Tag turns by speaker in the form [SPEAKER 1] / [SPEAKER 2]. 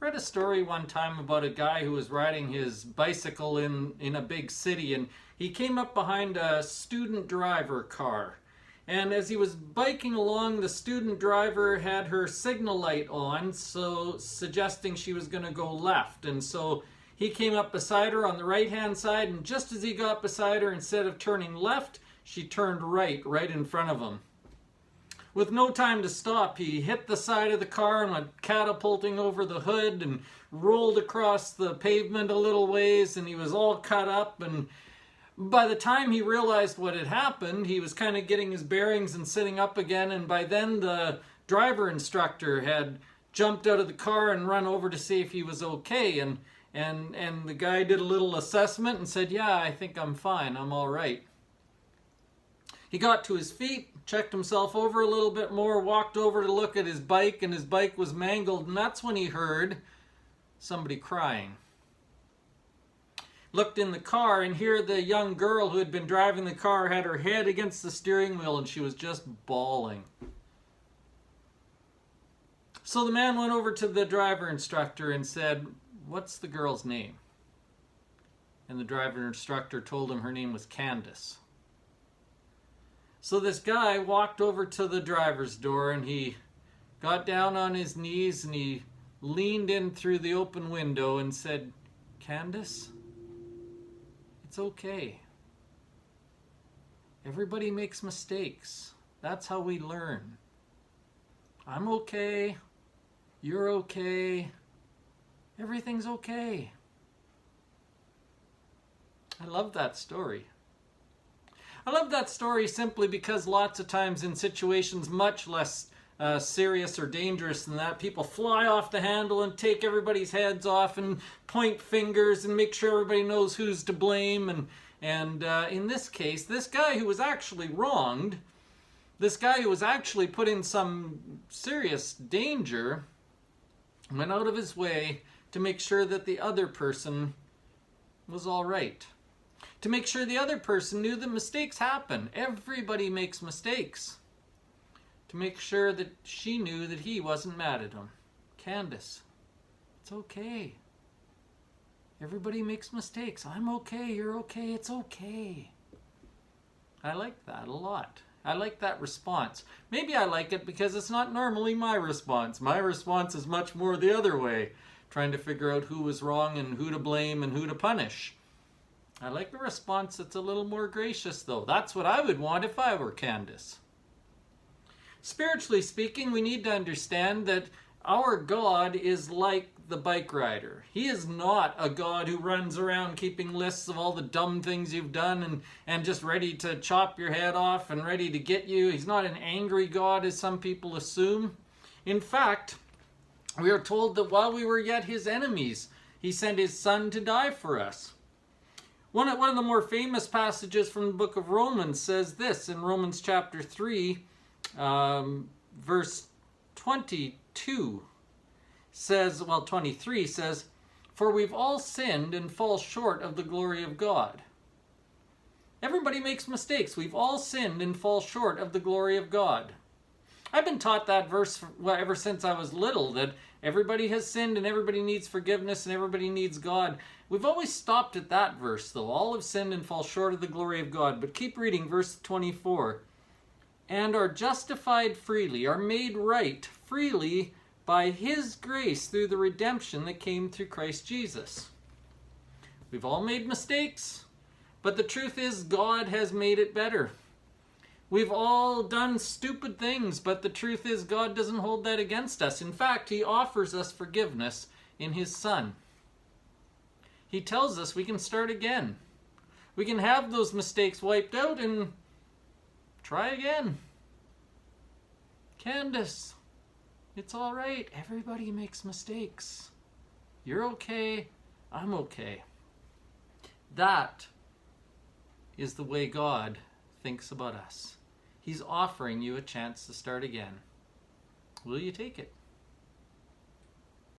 [SPEAKER 1] read a story one time about a guy who was riding his bicycle in a big city, and he came up behind a student driver car. And as he was biking along, the student driver had her signal light on, so suggesting she was going to go left. And so he came up beside her on the right-hand side, and just as he got beside her, instead of turning left, she turned right in front of him. With no time to stop, he hit the side of the car and went catapulting over the hood and rolled across the pavement a little ways, and he was all cut up. And by the time he realized what had happened, he was kind of getting his bearings and sitting up again, and by then the driver instructor had jumped out of the car and run over to see if he was okay. And the guy did a little assessment and said, "Yeah, I think I'm fine. I'm all right." He got to his feet, checked himself over a little bit more, walked over to look at his bike, and his bike was mangled, and that's when he heard somebody crying. Looked in the car, and here the young girl who had been driving the car had her head against the steering wheel, and she was just bawling. So the man went over to the driver instructor and said, "What's the girl's name?" And the driver instructor told him her name was Candace. So this guy walked over to the driver's door, and he got down on his knees and he leaned in through the open window and said, "Candace, it's okay. Everybody makes mistakes. That's how we learn. I'm okay. You're okay. Everything's okay." I love that story. I love that story simply because lots of times in situations much less serious or dangerous than that, people fly off the handle and take everybody's heads off and point fingers and make sure everybody knows who's to blame. And in this case, this guy who was actually wronged, this guy who was actually put in some serious danger, went out of his way to make sure that the other person was all right. To make sure the other person knew that mistakes happen. Everybody makes mistakes. To make sure that she knew that he wasn't mad at him. "Candace, it's okay. Everybody makes mistakes. I'm okay, you're okay, it's okay." I like that a lot. I like that response. Maybe I like it because it's not normally my response. My response is much more the other way, trying to figure out who was wrong and who to blame and who to punish. I like a response that's a little more gracious, though. That's what I would want if I were Candace. Spiritually speaking, we need to understand that our God is like the bike rider. He is not a God who runs around keeping lists of all the dumb things you've done and just ready to chop your head off and ready to get you. He's not an angry God, as some people assume. In fact, we are told that while we were yet his enemies, he sent his son to die for us. One of the more famous passages from the book of Romans says this in Romans chapter 3, verse 22 says, 23 says, "For we've all sinned and fall short of the glory of God." Everybody makes mistakes. We've all sinned and fall short of the glory of God. I've been taught that verse ever since I was little, that everybody has sinned and everybody needs forgiveness and everybody needs God. We've always stopped at that verse, though. All have sinned and fall short of the glory of God. But keep reading verse 24. "And are justified freely, are made right freely by his grace through the redemption that came through Christ Jesus." We've all made mistakes, but the truth is God has made it better. We've all done stupid things, but the truth is God doesn't hold that against us. In fact, he offers us forgiveness in his Son. He tells us we can start again. We can have those mistakes wiped out and try again. "Candace, it's all right. Everybody makes mistakes. You're okay. I'm okay." That is the way God thinks about us. He's offering you a chance to start again. Will you take it?